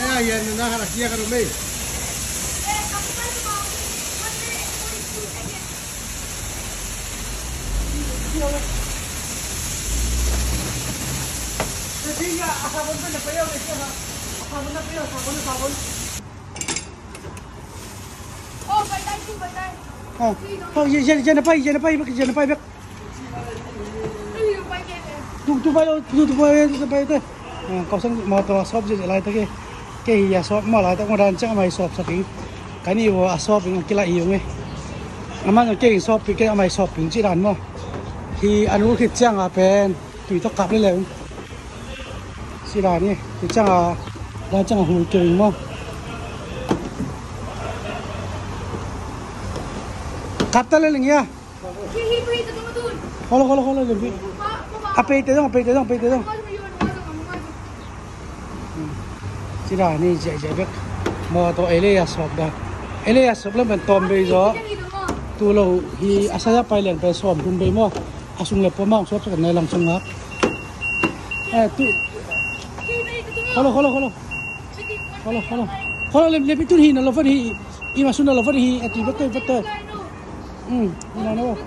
ya hiền na harap kia ka rumay. Sige, asabon ko na payaw na siya. Asabon na payaw, sabon. Oh, batay. Oh, yan na pay bak. Tu pay te. Kau sang mau tu asap je lai te ke ya asap mau lai te ngodan chang mai asap saking. Cái này wo asap ng kila iyo nge. Aman ng ke asap ke mai asap ping chi dan mo. Thì anu khit chang a pen tùy tóc cặp lên lệ. Chi dan ni, thì chang a dan chang a hu keng mo. Cắt ta lên nha. Kalau lebih. Apa itu dong. Chỉ là này chạy biết mà tôi Elias học đó. Elias học lên bên tôm bây giờ. Tu lâu hi asal apa yangไปซ้อมคุณไปมั้งasung lepo mang sop sa kanay lang sungak. Tu. Kalau lebih tu hi na lover hi. Imasun na lover hi ati betul. Ini apa?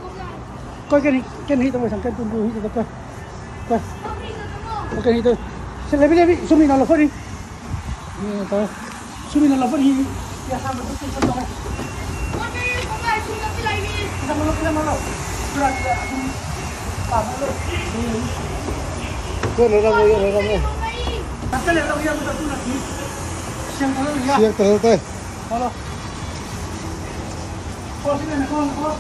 Kau kan hit apa sangkan tunggu hit apa? Kau kan hit. Lebih sumi na lover hi. Ini tahu. Sumi na lover hi. Ya sama betul sama. Sama. Surat. Kau nak mo. Apa le tahu ya betul lagi. Siang terus. Kalau. Kau sini nak kau.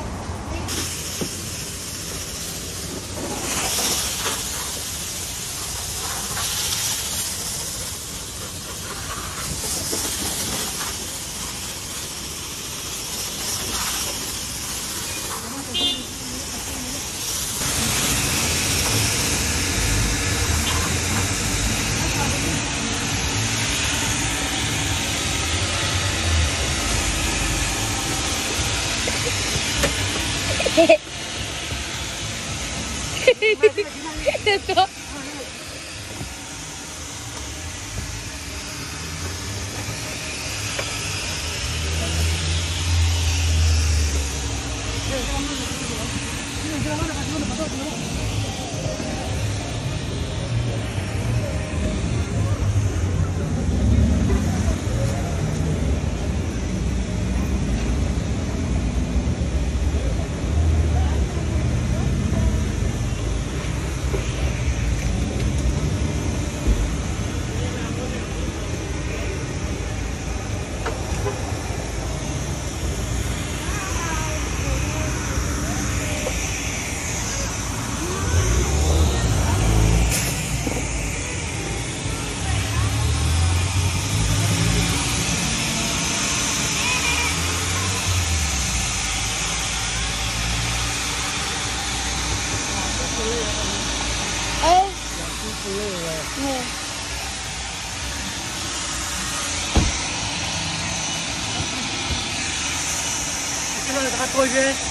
Itu. Tôi ghê.